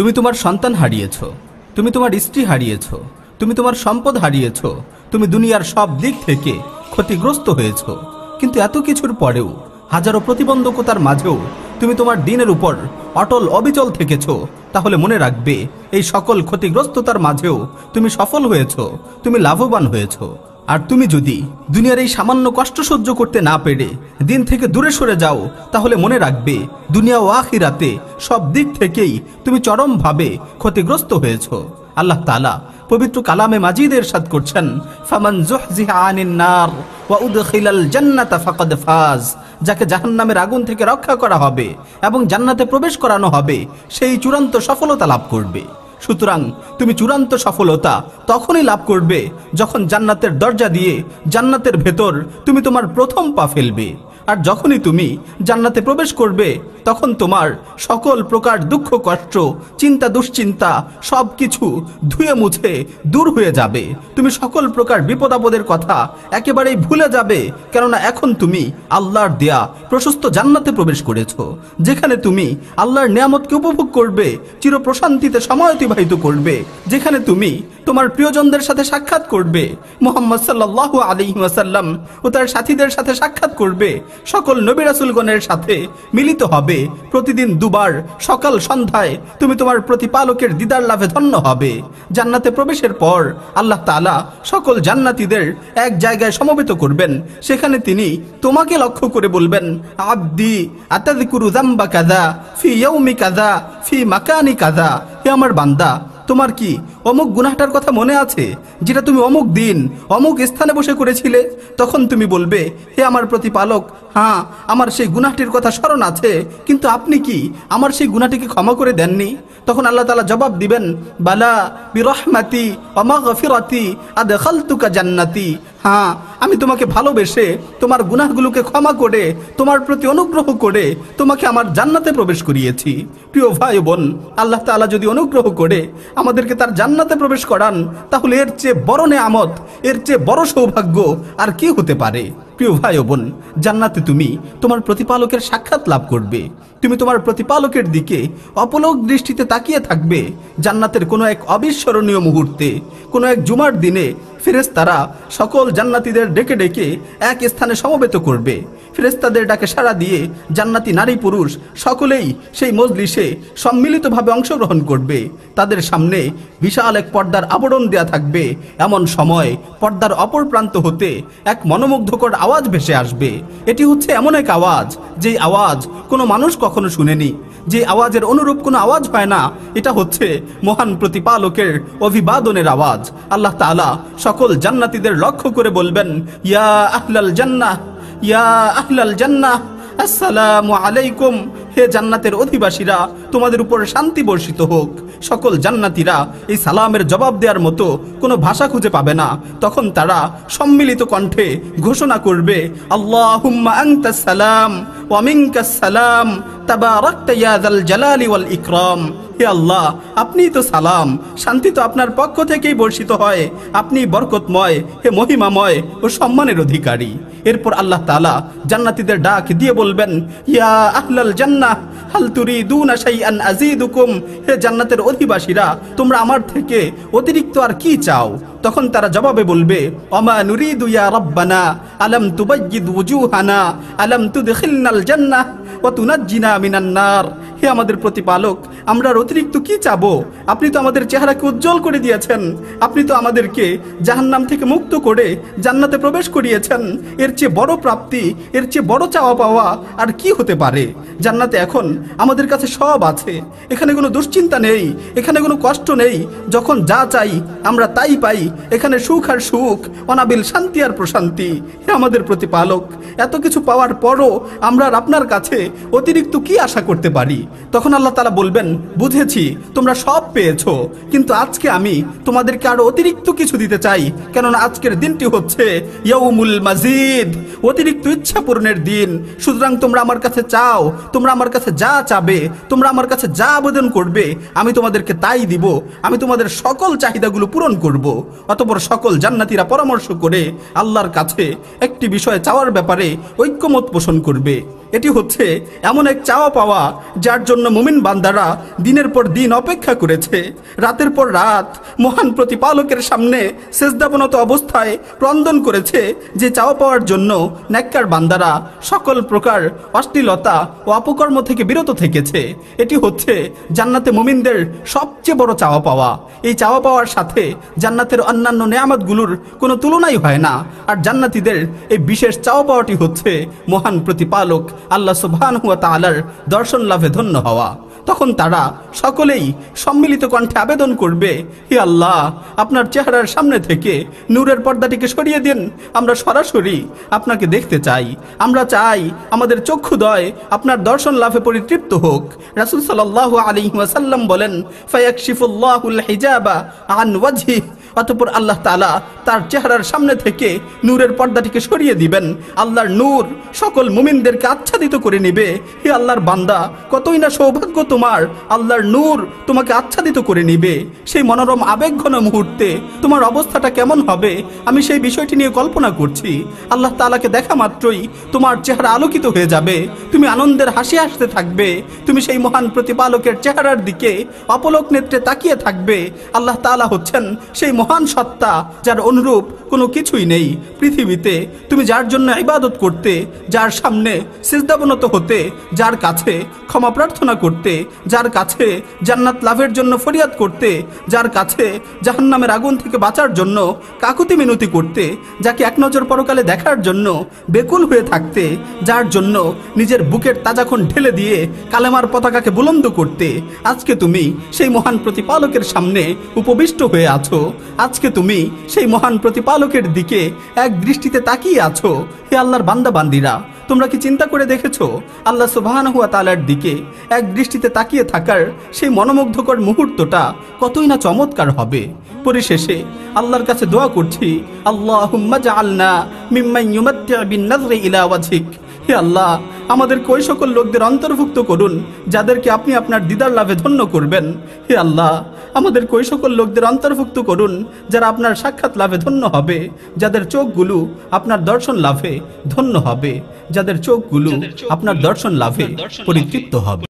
তুমি তোমার সন্তান হারিয়েছো, তুমি তোমার স্ত্রী হারিয়েছো, তুমি তোমার সম্পদ হারিয়েছো, তুমি দুনিয়ার সব দিক থেকে ক্ষতিগ্রস্ত হয়েছো। কিন্তু এত কিছুর পরেও, হাজারো প্রতিবন্ধকতার মাঝেও তুমি তোমার দ্বীনের উপর অটল অবিচল থেকেছো। তাহলে মনে রাখবে, এই সকল ক্ষতিগ্রস্ততার মাঝেও তুমি সফল হয়েছো, তুমি লাভবান হয়েছো। আর তুমি যদি দুনিয়ার এই সামান্য কষ্ট সহ্য করতে না পেরে দিন থেকে দূরে সরে যাও, তাহলে মনে রাখবে, দুনিয়া ও আখিরাতে সব দিক থেকেই তুমি চরমভাবে ক্ষতিগ্রস্ত হয়েছো। আল্লাহ তাআলা পবিত্র কালামে মাজিদে ইরশাদ করছেন, ফামান যুহজিহা আনিন নার ওয়া উদখিলাল জান্নাতা ফাকাদ ফাজ। যাকে জাহান্নামের আগুন থেকে রক্ষা করা হবে এবং জান্নাতে প্রবেশ করানো হবে, সেই চূড়ান্ত সফলতা লাভ করবে। সুতরাং তুমি চূড়ান্ত সফলতা তখনই লাভ করবে যখন জান্নাতের দরজা দিয়ে জান্নাতের ভেতর তুমি তোমার প্রথম পা ফেলবে। আর যখনই তুমি জান্নাতে প্রবেশ করবে, তখন তোমার সকল প্রকার দুঃখ কষ্ট, চিন্তা দুশ্চিন্তা সবকিছু ধুয়ে মুছে দূর হয়ে যাবে। তুমি সকল প্রকার বিপদ আপদের কথা একেবারেই ভুলে যাবে, কেননা এখন তুমি আল্লাহর দেয়া প্রশস্ত জান্নাতে প্রবেশ করেছো, যেখানে তুমি আল্লাহর নিয়ামতকে উপভোগ করবে, চির প্রশান্তিতে সময় অতিবাহিত করবে, যেখানে তুমি তোমার প্রিয়জনদের সাথে সাক্ষাৎ করবে, মুহাম্মদ সাল্লাল্লাহু আলাইহি ওয়াসাল্লাম ও তার সাথীদের সাথে সাক্ষাৎ করবে, সকল নবী রাসূলগণের সাথে মিলিত হবে। প্রতিদিন দুবার সকাল সন্ধ্যায় তুমি তোমার প্রতিপালকের দিদার লাভে ধন্য হবে। জান্নাতে প্রবেশের পর আল্লাহ তাআলা সকল জান্নাতীদের এক জায়গায় সমবেত করবেন। সেখানে তিনি তোমাকে লক্ষ্য করে বলবেন, আব্দি আতাযকুরু যামবা কাযা ফি ইয়াউমি কাযা ফি মাকানি কাযা। হে আমার বান্দা, তোমার কি অমুক গুনাহটার কথা মনে আছে, যেটা তুমি অমুক দিন অমুক স্থানে বসে করেছিলে? তখন তুমি বলবে, হে আমার প্রতিপালক, হ্যাঁ, আমার সেই গুনাহটির কথা স্মরণ আছে, কিন্তু আপনি কি আমার সেই গুনাহটিকে ক্ষমা করে দেননি? তখন আল্লাহ তাআলা জবাব দিবেন, বালা বিরহমাতি ওয়া মাগফিরাতি আদখালতুকা জান্নাতি। হ্যাঁ, আমি তোমাকে ভালোবেসে তোমার গুনাহগুলোকে ক্ষমা করে তোমার প্রতি অনুগ্রহ করে তোমাকে আমার জান্নাতে প্রবেশ করিয়েছি। প্রিয় ভাই বোন, আল্লাহ তাআলা যদি অনুগ্রহ করে আমাদেরকে তার জান্নাতে প্রবেশ করান, তাহলে এর চেয়ে বড় নেয়ামত, এর চেয়ে বড় সৌভাগ্য আর কি হতে পারে? প্রিয় ভাই বোন, জান্নাতে তুমি তোমার প্রতিপালকের সাক্ষাৎ লাভ করবে। তুমি তোমার প্রতিপালকের দিকে অপলক দৃষ্টিতে তাকিয়ে থাকবে। জান্নাতের কোনো এক অবিস্মরণীয় মুহূর্তে, কোনো এক জুমার দিনে ফেরেশতারা সকল জান্নাতীদের ডেকে ডেকে এক স্থানে সমবেত করবে। ফেরেশতাদের ডাকে সাড়া দিয়ে জান্নাতি নারী পুরুষ সকলেই সেই মজলিসে সম্মিলিতভাবে অংশগ্রহণ করবে। তাদের সামনে বিশাল এক পর্দার আবরণ দেয়া থাকবে। এমন সময় পর্দার অপর প্রান্ত হতে এক মনোমুগ্ধকর আওয়াজ ভেসে আসবে। এটি হচ্ছে এমন এক আওয়াজ, যেই আওয়াজ কোনো মানুষ কখনো শুনেনি, যে আওয়াজের অনুরূপ কোনো আওয়াজ হয় না। এটা হচ্ছে মহান প্রতিপালকের অভিবাদনের আওয়াজ। আল্লাহ তাআলা সকল জান্নাতীদের লক্ষ্য করে বলবেন, ইয়া আহলাল জান্নাহ, ইয়া আহলাল জান্নাহ, আসসালামু আলাইকুম। হে জান্নাতের অধিবাসীরা, তোমাদের উপর শান্তি বর্ষিত হোক। সকল জান্নাতীরা এই সালামের জবাব দেওয়ার মতো কোনো ভাষা খুঁজে পাবে না। তখন তারা সম্মিলিত কণ্ঠে ঘোষণা করবে, আল্লাহুম্মা আনতাস সালাম ওয়া মিনকাস সালাম তাবারাকতা ইয়া যাল জালালি ওয়াল ইকরাম। হে আল্লাহ, আপনিই তো সালাম, শান্তি তো আপনার পক্ষ থেকেই বর্ষিত হয়। আপনি বরকতময়, হে মহিমাময় ও সম্মানের অধিকারী। এরপর আল্লাহ তাআলা জান্নাতীদের ডাক দিয়ে বলবেন, ইয়া আহলাল জান্নাহ হাল তুরিদুনা শাইআন আযীদুকুম। হে জান্নাতের অধিবাসীরা, তোমরা আমার থেকে অতিরিক্ত আর কি চাও? তখন তারা জবাবে বলবে, ওমা নুরিদু ইয়া রাব্বানা আলাম তুবাজ্জিদ ওয়ুজুহানা আলাম তুদখিলনাল জান্নাহ ওয়া তুনাজ্জিনা মিনান নার। হে আমাদের প্রতিপালক, আমরা আর অতিরিক্ত কি চাবো? আপনি তো আমাদের চেহারাকে উজ্জ্বল করে দিয়েছেন, আপনি তো আমাদেরকে জাহান্নাম থেকে মুক্ত করে জান্নাতে প্রবেশ করিয়েছেন। এর চেয়ে বড় প্রাপ্তি, এর চেয়ে বড় চাওয়া পাওয়া আর কি হতে পারে? জান্নাতে এখন আমাদের কাছে সব আছে। এখানে কোনো দুশ্চিন্তা নেই, এখানে কোনো কষ্ট নেই। যখন যা চাই আমরা তাই পাই। এখানে সুখ আর সুখ, অনাবিল শান্তি আর প্রশান্তি। হে আমাদের প্রতিপালক, এত কিছু পাওয়ার পরও আমরা আর আপনার কাছে অতিরিক্ত কি আশা করতে পারি? তখন আল্লাহ তাআলা বলবেন, বুঝেছি তোমরা সব পেয়েছো, কিন্তু আজকে আমি তোমাদেরকে আরো অতিরিক্ত কিছু দিতে চাই। কেননা আজকের দিনটি হচ্ছে ইয়াউমুল মাজিদ, অতিরিক্ত ইচ্ছা পূরণের দিন। সুতরাং তোমরা আমার কাছে চাও, তোমরা আমার কাছে যা চাবে, তোমরা আমার কাছে যা আবেদন করবে, আমি তোমাদেরকে তাই দিব। আমি তোমাদের সকল চাহিদাগুলো পূরণ করব। অতঃপর সকল জান্নাতীরা পরামর্শ করে আল্লাহর কাছে একটি বিষয় চাওয়ার ব্যাপারে ঐক্যমত পোষণ করবে। এটি হচ্ছে এমন এক চাওয়া পাওয়া যার জন্য মুমিন বান্দারা দিনের পর দিন অপেক্ষা করেছে, রাতের পর রাত মহান প্রতিপালকের সামনে সেজদাবনত অবস্থায় ক্রন্দন করেছে, যে চাওয়া পাওয়ার জন্য নেককার বান্দারা সকল প্রকার অশ্লীলতা ও অপকর্ম থেকে বিরত থেকেছে। এটি হচ্ছে জান্নাতে মুমিনদের সবচেয়ে বড় চাওয়া পাওয়া। এই চাওয়া পাওয়ার সাথে জান্নাতের অন্যান্য নেয়ামতগুলোর কোনো তুলনাই হয় না। আর জান্নাতীদের এই বিশেষ চাওয়া পাওয়াটি হচ্ছে মহান প্রতিপালক আল্লাহ সুবহানাহু ওয়া তাআলার দর্শন লাভে ধন্য হওয়া। তখন তারা সকলেই সম্মিলিত কণ্ঠে আবেদন করবে, হে আল্লাহ, আপনার চেহারার সামনে থেকে নূরের পর্দাটিকে সরিয়ে দিন, আমরা সরাসরি আপনাকে দেখতে চাই। আমরা চাই আমাদের চক্ষুদয় আপনার দর্শন লাভে পরিতৃপ্ত হোক। রাসূল সাল্লাল্লাহু আলাইহি ওয়াসাল্লাম বলেন, ফায়াকশিফুল্লাহুল হিজাবা আন ওয়াজহি, অতঃপর আল্লাহ তাআলা তার চেহারার সামনে থেকে নূরের পর্দাটিকে সরিয়ে দিবেন। আল্লাহর নূর সকল মুমিনদেরকে আচ্ছাদিত করে নেবে। হে আল্লাহর বান্দা, কতই না সৌভাগ্য তোমার, আল্লাহর নূর তোমাকে আচ্ছাদিত করে নেবে। সেই মনোরম আবেগঘন মুহূর্তে তোমার অবস্থাটা কেমন হবে আমি সেই বিষয়টি নিয়ে কল্পনা করছি। আল্লাহ তাআলাকে দেখা মাত্রই তোমার চেহারা আলোকিত হয়ে যাবে, তুমি আনন্দের হাসি হাসতে থাকবে, তুমি সেই মহান প্রতিপালকের চেহারার দিকে অপলক নেত্রে তাকিয়ে থাকবে। আল্লাহ তাআলা হচ্ছেন সেই মহান সত্তা যার অনুরূপ কোনো কিছুই নেই পৃথিবীতে। তুমি যার জন্য ইবাদত করতে, যার সামনে সিজদাবনত হতে, যার কাছে ক্ষমা প্রার্থনা করতে, যার কাছে জান্নাত লাভের জন্য ফরিয়াদ করতে, যার কাছে জাহান্নামের আগুন থেকে বাঁচার জন্য কাকুতি মিনতি করতে, যাকে এক নজর পরকালে দেখার জন্য বেকুল হয়ে থাকতে, যার জন্য নিজের বুকের তাজাখন ঢেলে দিয়ে কালেমার পতাকাকে বুলন্দ করতে, আজকে তুমি সেই মহান প্রতিপালকের সামনে উপবিষ্ট হয়ে আছো। আজকে তুমি সেই মহান প্রতিপালকের দিকে এক দৃষ্টিতে তাকিয়ে আছো। হে আল্লাহর বান্দা বান্দিরা, তোমরা কি চিন্তা করে দেখেছো আল্লাহ সুবহানাহু ওয়া তাআলার দিকে এক দৃষ্টিতে তাকিয়ে থাকার সেই মনোমুগ্ধকর মুহূর্তটা কতই না চমৎকার হবে। পরিশেষে আল্লাহর কাছে দোয়া করছি, আল্লাহুম্মা জাআলনা মিম্মান ইউমাত্তিউ বিন নাযরি ইলা ওয়াজহিক। হে আল্লাহ, আমাদেরকে ওই সকল লোকদের অন্তর্ভুক্ত করুন যাদেরকে আপনি আপনার দিদার লাভে ধন্য করবেন। হে আল্লাহ, আমাদেরকে ওই সকল লোকদের অন্তর্ভুক্ত করুন যারা আপনার সাক্ষাৎ লাভে ধন্য হবে, যাদের চোখগুলো আপনার দর্শন লাভে ধন্য হবে, যাদের চোখগুলো আপনার দর্শন লাভে পরিতৃপ্ত হবে।